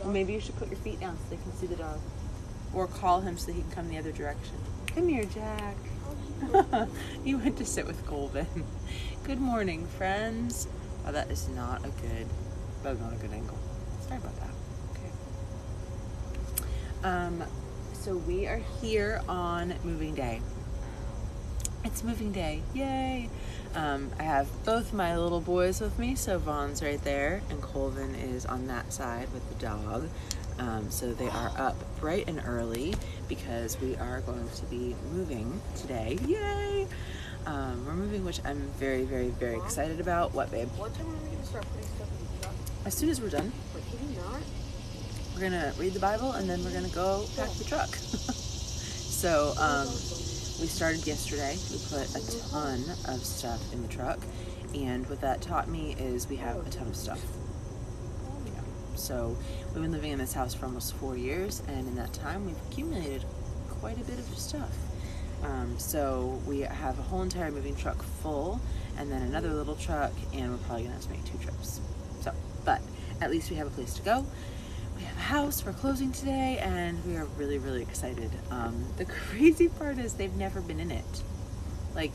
Well, maybe you should put your feet down so they can see the dog. Or call him so that he can come the other direction. Come here, Jack. You went to sit with Colvin. Good morning, friends. Oh, that is not a good angle. Sorry about that. Okay. So we are here on moving day. It's moving day. Yay. I have both my little boys with me. So Vaughn's right there and Colvin is on that side with the dog. So they are up bright and early because we are going to be moving today. Yay! We're moving, which I'm very, very, very excited about. What, babe? What time are we going to start putting stuff in the truck? As soon as we're done. Wait, can you not? We're going to read the Bible and then we're going to go pack the truck. So, we started yesterday. We put a ton of stuff in the truck. And what that taught me is we have a ton of stuff. Yeah. So we've been living in this house for almost 4 years, and in that time we've accumulated quite a bit of stuff. So we have a whole entire moving truck full, and then another little truck, and we're probably gonna have to make 2 trips. So, but at least we have a place to go. We have a house, we're closing today, and we are really, really excited. The crazy part is they've never been in it. Like,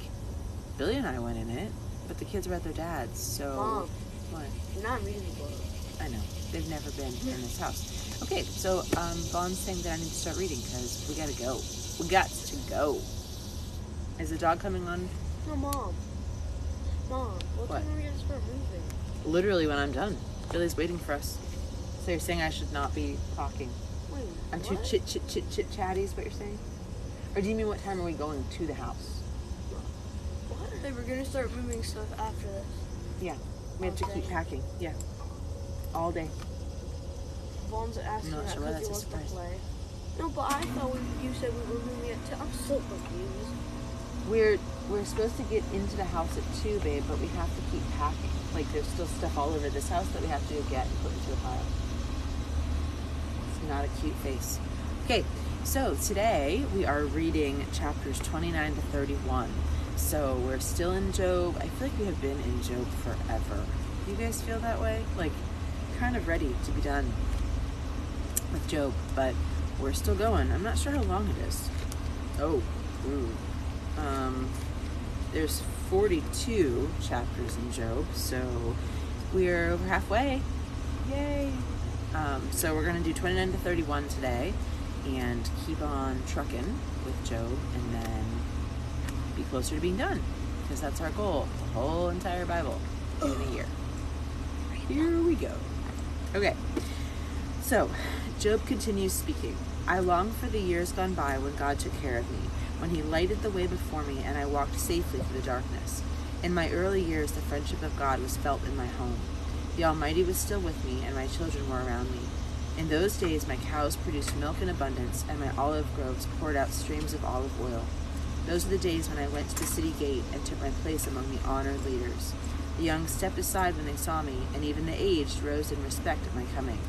Billy and I went in it, but the kids were at their dad's, so... Mom, what? you're not reading the book. I know. They've never been in this house. Okay, so Vaughn's saying that I need to start reading because we gotta go. We got to go. Is the dog coming on? No, Mom. Mom, what time are we going to start moving? Literally when I'm done. Billy's waiting for us. So you're saying I should not be talking? Wait, I'm too chit-chatty is what you're saying? Or do you mean what time are we going to the house? What? They were going to start moving stuff after this. Yeah, we have to keep packing. Yeah, all day. Vaughn's asking that because he wants to play. No, but I thought you said we were moving at 2. I'm so confused. We're supposed to get into the house at 2, babe, but we have to keep packing. Like, there's still stuff all over this house that we have to get and put into a pile. It's not a cute face. Okay, so today we are reading chapters 29 to 31. So we're still in Job. I feel like we have been in Job forever. Do you guys feel that way? Like, kind of ready to be done with Job, but we're still going. I'm not sure how long it is. Oh, ooh. There's 42 chapters in Job, so we're over halfway. Yay! So we're gonna do 29 to 31 today and keep on trucking with Job and then be closer to being done because that's our goal, the whole entire Bible in a year. Here we go. Okay, so Job continues speaking. I longed for the years gone by when God took care of me, when he lighted the way before me and I walked safely through the darkness. In my early years, the friendship of God was felt in my home. The Almighty was still with me and my children were around me. In those days, my cows produced milk in abundance and my olive groves poured out streams of olive oil. Those are the days when I went to the city gate and took my place among the honored leaders. The young stepped aside when they saw me, and even the aged rose in respect at my coming.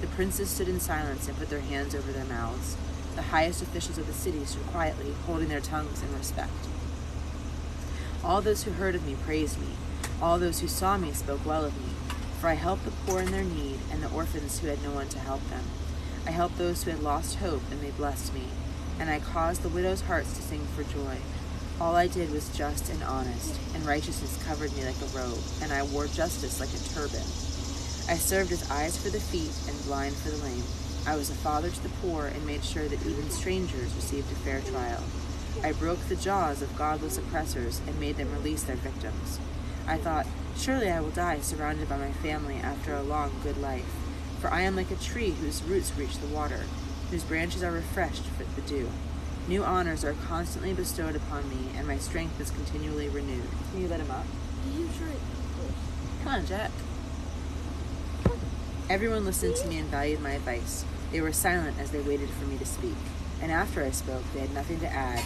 The princes stood in silence and put their hands over their mouths. The highest officials of the city stood quietly, holding their tongues in respect. All those who heard of me praised me. All those who saw me spoke well of me. For I helped the poor in their need and the orphans who had no one to help them. I helped those who had lost hope, and they blessed me. And I caused the widows' hearts to sing for joy. All I did was just and honest, and righteousness covered me like a robe, and I wore justice like a turban. I served as eyes for the feet and blind for the lame. I was a father to the poor and made sure that even strangers received a fair trial. I broke the jaws of godless oppressors and made them release their victims. I thought, surely I will die surrounded by my family after a long, good life. For I am like a tree whose roots reach the water, whose branches are refreshed with the dew. New honors are constantly bestowed upon me, and my strength is continually renewed. Can you let him up? Come on, Jack. Everyone listened to me and valued my advice. They were silent as they waited for me to speak. And after I spoke, they had nothing to add.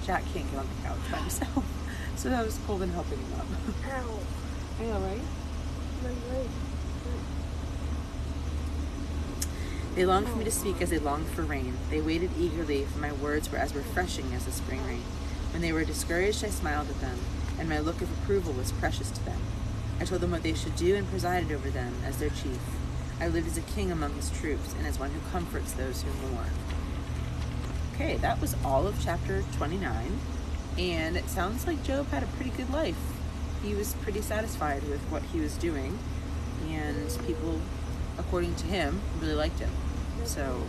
Jack can't get on the couch by himself. So that was Colvin helping him up. Ow. I know, right? My leg. They longed for me to speak as they longed for rain. They waited eagerly, for my words were as refreshing as the spring rain. When they were discouraged, I smiled at them, and my look of approval was precious to them. I told them what they should do and presided over them as their chief. I live as a king among his troops and as one who comforts those who mourn. Okay, that was all of chapter 29, and it sounds like Job had a pretty good life. He was pretty satisfied with what he was doing, and people, according to him, really liked him. So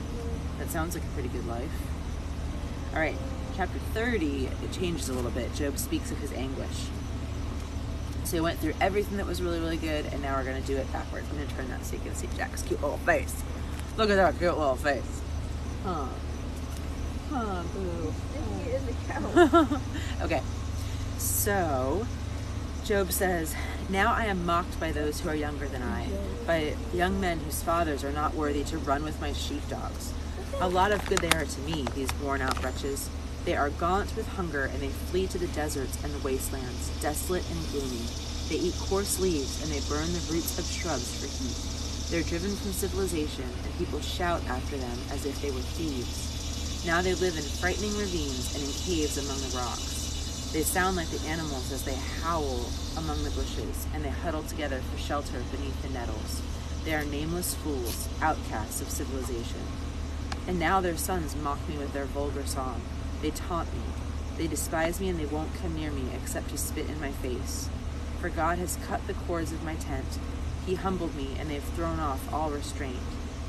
that sounds like a pretty good life. All right, chapter 30, it changes a little bit. Job speaks of his anguish. So he went through everything that was really, really good, and now we're going to do it backwards. I'm going to turn that so you can see Jack's cute little face. Look at that cute little face. Huh. Huh, boo. He is a cow. Okay, so Job says, now I am mocked by those who are younger than I, by young men whose fathers are not worthy to run with my sheepdogs. A lot of good they are to me, these worn-out wretches. They are gaunt with hunger, and they flee to the deserts and the wastelands, desolate and gloomy. They eat coarse leaves, and they burn the roots of shrubs for heat. They're driven from civilization, and people shout after them as if they were thieves. Now they live in frightening ravines and in caves among the rocks. They sound like the animals as they howl among the bushes, and they huddle together for shelter beneath the nettles. They are nameless fools, outcasts of civilization. And now their sons mock me with their vulgar song. They taunt me. They despise me, and they won't come near me except to spit in my face. For God has cut the cords of my tent. He humbled me, and they've thrown off all restraint.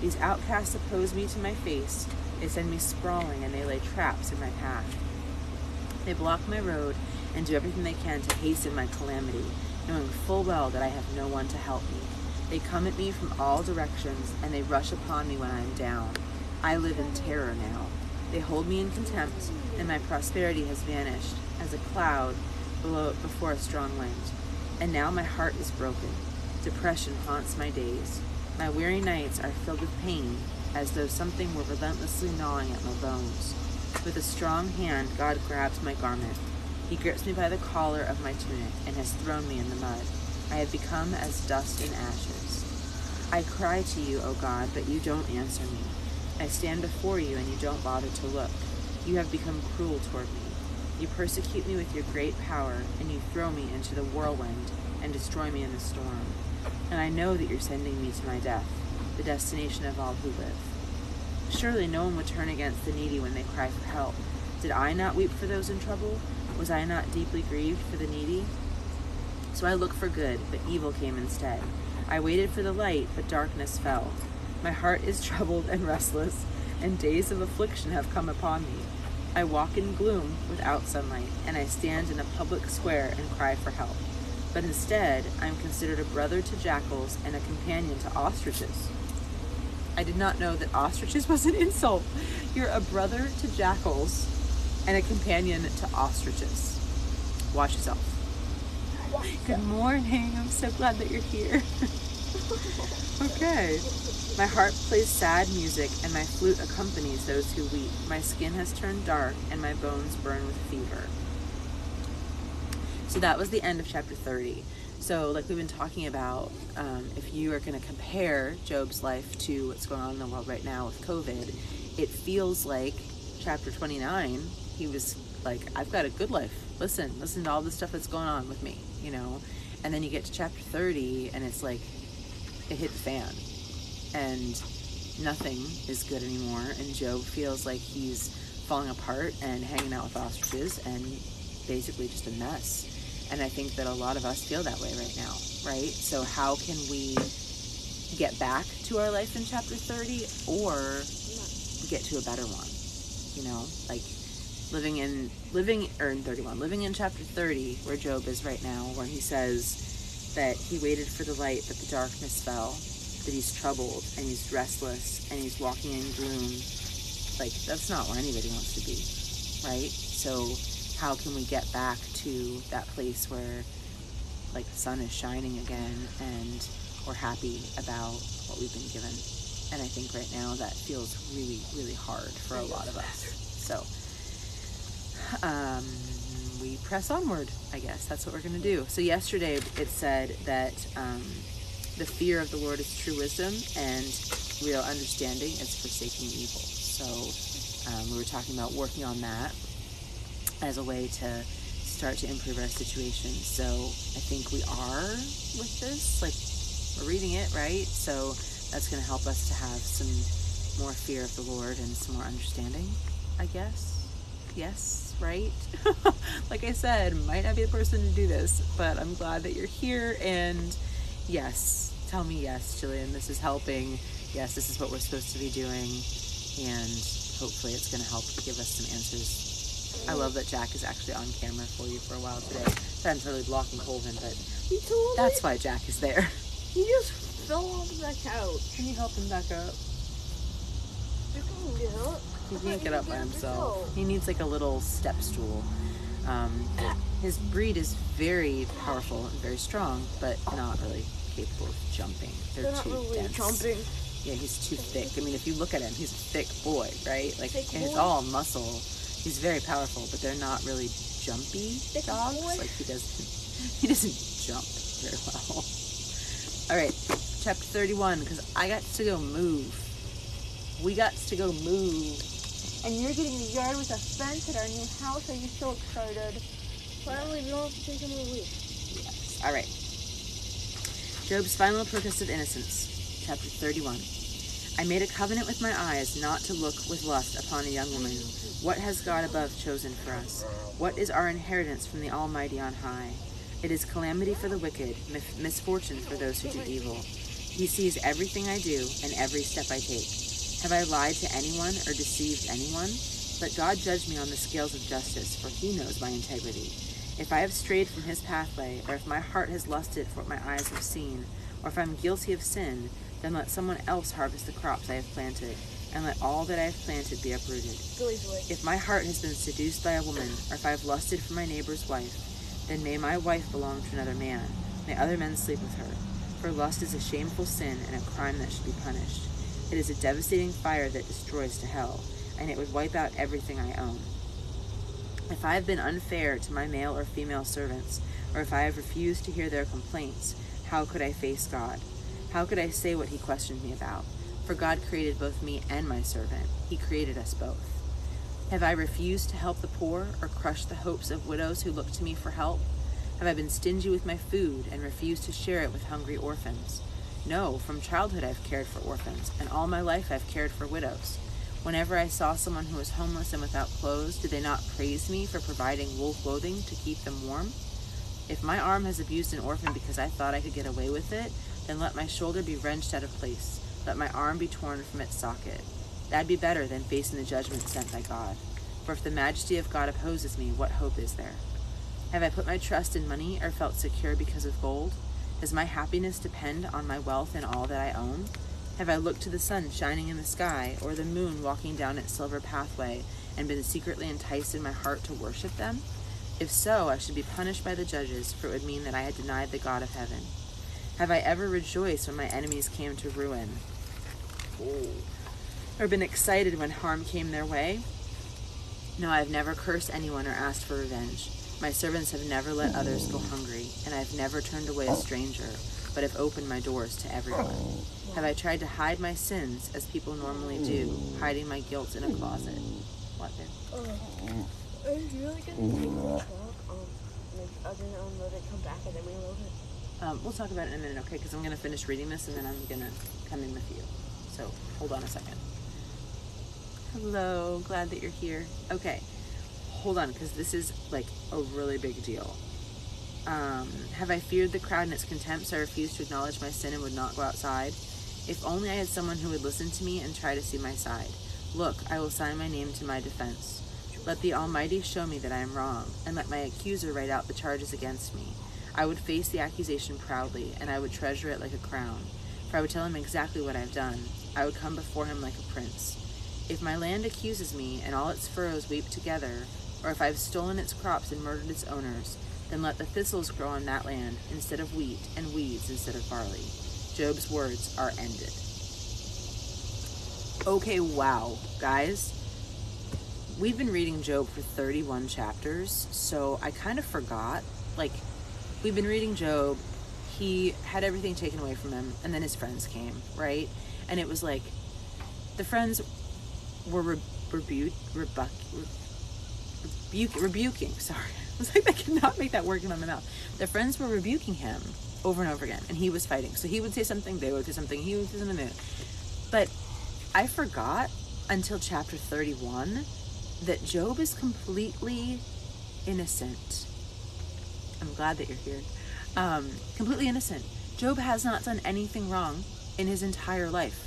These outcasts oppose me to my face. They send me sprawling, and they lay traps in my path. They block my road and do everything they can to hasten my calamity, knowing full well that I have no one to help me. They come at me from all directions, and they rush upon me when I am down. I live in terror now. They hold me in contempt, and my prosperity has vanished, as a cloud before a strong wind. And now my heart is broken. Depression haunts my days. My weary nights are filled with pain, as though something were relentlessly gnawing at my bones. With a strong hand, God grabs my garment. He grips me by the collar of my tunic and has thrown me in the mud. I have become as dust and ashes. I cry to you, O God, but you don't answer me. I stand before you and you don't bother to look. You have become cruel toward me. You persecute me with your great power, and you throw me into the whirlwind and destroy me in the storm. And I know that you're sending me to my death, the destination of all who live. Surely no one would turn against the needy when they cry for help. Did I not weep for those in trouble? Was I not deeply grieved for the needy? So I looked for good, but evil came instead. I waited for the light, but darkness fell. My heart is troubled and restless, and days of affliction have come upon me. I walk in gloom without sunlight, and I stand in a public square and cry for help. But instead, I am considered a brother to jackals and a companion to ostriches. I did not know that ostriches was an insult. You're a brother to jackals and a companion to ostriches. Watch yourself. Good morning. I'm so glad that you're here. Okay. My heart plays sad music, and my flute accompanies those who weep. My skin has turned dark, and my bones burn with fever. So that was the end of chapter 30. So like we've been talking about, if you are going to compare Job's life to what's going on in the world right now with COVID, it feels like chapter 29, he was like, I've got a good life. Listen to all the stuff that's going on with me, you know? And then you get to chapter 30, and it's like, it hit the fan. And nothing is good anymore, and Job feels like he's falling apart and hanging out with ostriches and basically just a mess. And I think that a lot of us feel that way right now, right? So how can we get back to our life in chapter 30 or get to a better one? You know, like living in chapter 30 where Job is right now, where he says that he waited for the light, but the darkness fell, that he's troubled and he's restless and he's walking in gloom. Like, that's not where anybody wants to be, right? So how can we get back to that place where like the sun is shining again and we're happy about what we've been given? And I think right now that feels really, really hard for a lot of us. So we press onward, I guess. That's what we're going to do. So yesterday it said that the fear of the Lord is true wisdom, and real understanding is forsaking evil. So we were talking about working on that as a way to start to improve our situation. So I think we are with this, like we're reading it, right? So That's going to help us to have some more fear of the Lord and some more understanding, I guess. Yes, right? Like I said, might not be the person to do this, but I'm glad that you're here. And yes, tell me yes, Jillian, this is helping. Yes, this is what we're supposed to be doing. And hopefully it's going to help give us some answers. I love that Jack is actually on camera for you for a while today. I'm totally blocking Colvin, but that's why Jack is there. He just fell off the couch. Can you help him back up? You can get up. He can't get up by himself. He needs like a little step stool. His breed is very powerful and very strong, but not really capable of jumping. They're too not really dense. Jumping. Yeah, he's too thick. I mean, if you look at him, he's a thick boy, right? Like, Thick and it's boy. all muscle. He's very powerful, but they're not really jumpy Thick dogs. boy. Like he doesn't jump very well. All right, chapter 31, because I got to go move. We got to go move. And you're getting a yard with a fence at our new house. Are you so excited? Finally, we don't have to take him away. Yes. All right. Job's final protest of innocence, chapter 31. I made a covenant with my eyes not to look with lust upon a young woman. What has God above chosen for us? What is our inheritance from the Almighty on high? It is calamity for the wicked, misfortune for those who do evil. He sees everything I do and every step I take. Have I lied to anyone or deceived anyone? Let God judge me on the scales of justice, for he knows my integrity. If I have strayed from his pathway, or if my heart has lusted for what my eyes have seen, or if I am guilty of sin, then let someone else harvest the crops I have planted, and let all that I have planted be uprooted. If my heart has been seduced by a woman, or if I have lusted for my neighbor's wife, then may my wife belong to another man, may other men sleep with her. For lust is a shameful sin and a crime that should be punished. It is a devastating fire that destroys to hell, and it would wipe out everything I own. If I have been unfair to my male or female servants, or if I have refused to hear their complaints, how could I face God? How could I say what he questioned me about? For God created both me and my servant. He created us both. Have I refused to help the poor, or crushed the hopes of widows who look to me for help? Have I been stingy with my food and refused to share it with hungry orphans? No, from childhood I've cared for orphans, and all my life I've cared for widows. Whenever I saw someone who was homeless and without clothes, did they not praise me for providing wool clothing to keep them warm? If my arm has abused an orphan because I thought I could get away with it, then let my shoulder be wrenched out of place. Let my arm be torn from its socket. That'd be better than facing the judgment sent by God. For if the majesty of God opposes me, what hope is there? Have I put my trust in money or felt secure because of gold? Does my happiness depend on my wealth and all that I own? Have I looked to the sun shining in the sky, or the moon walking down its silver pathway, and been secretly enticed in my heart to worship them? If so, I should be punished by the judges, for it would mean that I had denied the God of heaven. Have I ever rejoiced when my enemies came to ruin? Or been excited when harm came their way? No, I have never cursed anyone or asked for revenge. My servants have never let others go hungry, and I have never turned away a stranger, but have opened my doors to everyone. Have I tried to hide my sins, as people normally do, hiding my guilt in a closet? What, babe? Are you really going to take the truck? As in, let it come back and then reload it? We'll talk about it in a minute, okay? Because I'm going to finish reading this, and then I'm going to come in with you. So, hold on a second. Hello, glad that you're here. Okay, hold on, because this is, like, a really big deal. Have I feared the crowd and its contempt, so I refused to acknowledge my sin and would not go outside? If only I had someone who would listen to me and try to see my side. Look, I will sign my name to my defense. Let the Almighty show me that I am wrong, and let my accuser write out the charges against me. I would face the accusation proudly, and I would treasure it like a crown. For I would tell him exactly what I have done. I would come before him like a prince. If my land accuses me, and all its furrows weep together, or if I have stolen its crops and murdered its owners, then let the thistles grow on that land instead of wheat, and weeds instead of barley. Job's words are ended. Okay, wow, guys. We've been reading Job for 31 chapters, so I kind of forgot. Like, we've been reading Job, he had everything taken away from him, and then his friends came, right? And it was like, the friends were rebuking, sorry. I was like, I cannot make that word come out of my mouth. The friends were rebuking him, over and over again, and he was fighting. So he would say something, they would say something, he would say something. But I forgot until chapter 31 that Job is completely innocent. I'm glad that you're here. Completely innocent. Job has not done anything wrong in his entire life.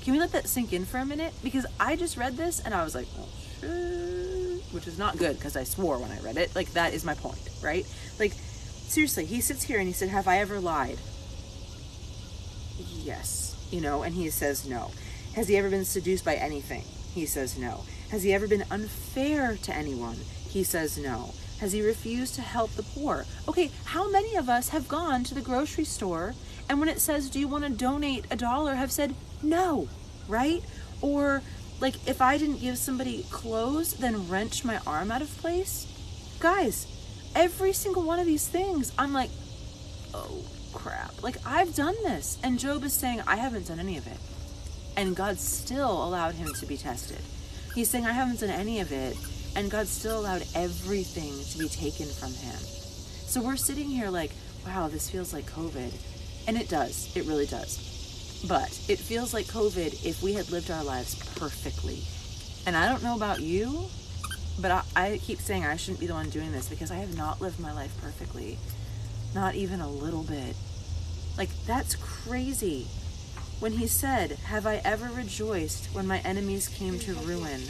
Can we let that sink in for a minute? Because I just read this and I was like, oh shit, which is not good because I swore when I read it. Like, that is my point, right? Like, seriously, he sits here and he said, have I ever lied? Yes. You know, and he says no. Has he ever been seduced by anything? He says no. Has he ever been unfair to anyone? He says no. Has he refused to help the poor? Okay, how many of us have gone to the grocery store and when it says, do you want to donate $1, have said no, right? Or like, if I didn't give somebody clothes, then wrench my arm out of place? Guys, every single one of these things, I'm like, oh crap. Like, I've done this. And Job is saying, I haven't done any of it. And God still allowed him to be tested. He's saying, I haven't done any of it. And God still allowed everything to be taken from him. So we're sitting here like, wow, this feels like COVID. And it does. It really does. But it feels like COVID if we had lived our lives perfectly. And I don't know about you, but I keep saying I shouldn't be the one doing this because I have not lived my life perfectly. Not even a little bit. Like, that's crazy. When he said, have I ever rejoiced when my enemies came to ruin,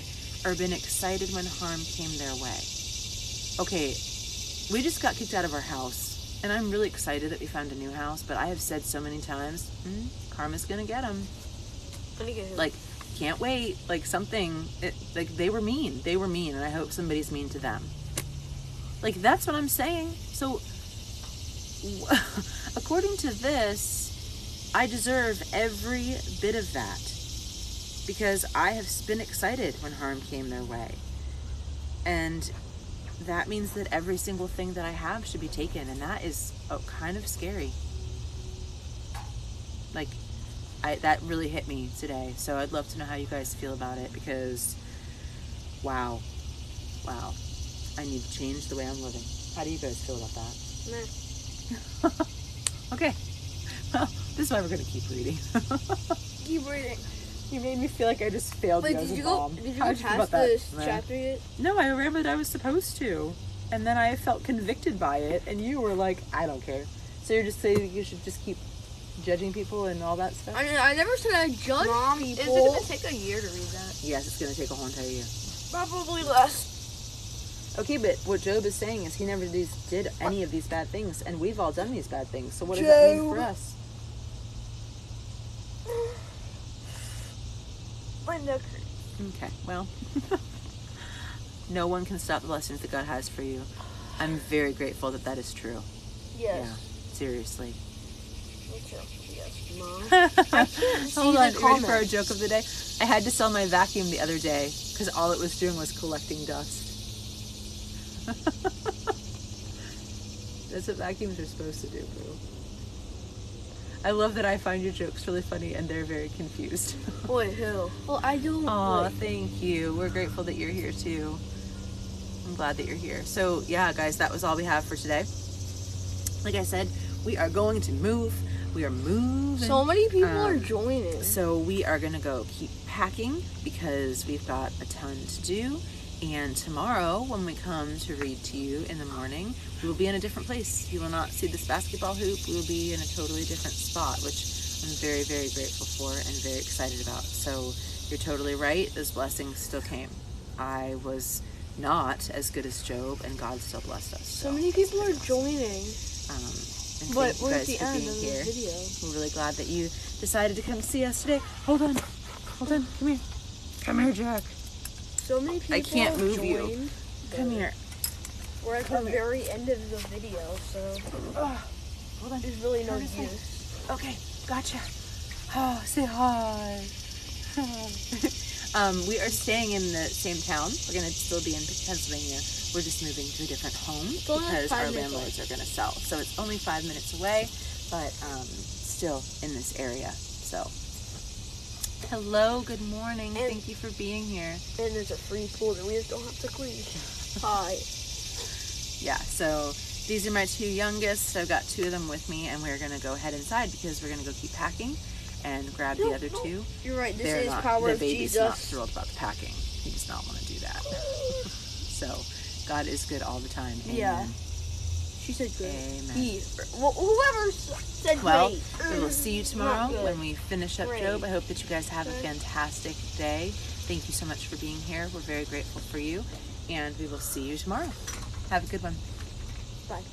or been excited when harm came their way? Okay, we just got kicked out of our house, and I'm really excited that we found a new house, but I have said so many times, karma's gonna get them. Like, can't wait, like something, like they were mean, and I hope somebody's mean to them. Like, that's what I'm saying. So, according to this, I deserve every bit of that because I have been excited when harm came their way. And that means that every single thing that I have should be taken, and that is kind of scary. Like, that really hit me today. So I'd love to know how you guys feel about it because, wow, I need to change the way I'm living. How do you guys feel about that? Meh. Okay. Well, this is why we're going to keep reading. Keep reading. You made me feel like I just failed you as a mom. Did you go past this chapter yet? No, I remembered I was supposed to. And then I felt convicted by it, and you were like, I don't care. So you're just saying you should just keep judging people and all that stuff? I never said I judge Mom, people. is it going to take a year to read that? Yes, it's going to take a whole entire year. Probably less. Okay, but what Job is saying is he never did any of these bad things, and we've all done these bad things. So what does that mean for us? My neck. Okay, well, no one can stop the blessings that God has for you. I'm very grateful that that is true. Yes. Yeah, seriously. Me too. Yes, Mom. Hold on, you ready for our joke of the day? I had to sell my vacuum the other day because all it was doing was collecting dust. That's what vacuums are supposed to do, boo. I love that I find your jokes really funny and they're very confused. Wait, who? Well, I don't. Aw, thank you. We're grateful that you're here too. I'm glad that you're here. So yeah, guys, that was all we have for today. Like I said, we are going to move. We are moving. So many people are joining. So we are gonna go keep packing because we've got a ton to do. And tomorrow, when we come to read to you in the morning, we will be in a different place. You will not see this basketball hoop. We will be in a totally different spot, which I'm very, very grateful for and very excited about. So you're totally right. Those blessings still came. I was not as good as Job, and God still blessed us. So many people are joining. And but thank you we're at guys the for end being of here. the video. We're really glad that you decided to come see us today. Hold on. Come here. Come here, Jack. So many people I can't move you. joined. Come here. We're at the very end of the video, so Hold on. there's really no Turn this way. use. Okay, gotcha. Oh, say hi. We are staying in the same town. We're going to still be in Pennsylvania. We're just moving to a different home because our landlords are going to sell. So it's only 5 minutes away, but still in this area. So, hello, good morning. Thank you for being here. And there's a free pool that we just don't have to clean. Hi. Yeah, so These are my 2 youngest. I've got 2 of them with me, and we're gonna go head inside because we're gonna go keep packing and grab the other 2. You're right. This They're is not, power the of baby's Jesus. not thrilled about the packing. He does not want to do that. So, God is good all the time. Amen. Yeah. She said good. Amen. Whoever said Well, great. we will see you tomorrow when we finish up Great. Job. I hope that you guys have a fantastic day. Thank you so much for being here. We're very grateful for you. And we will see you tomorrow. Have a good one. Bye.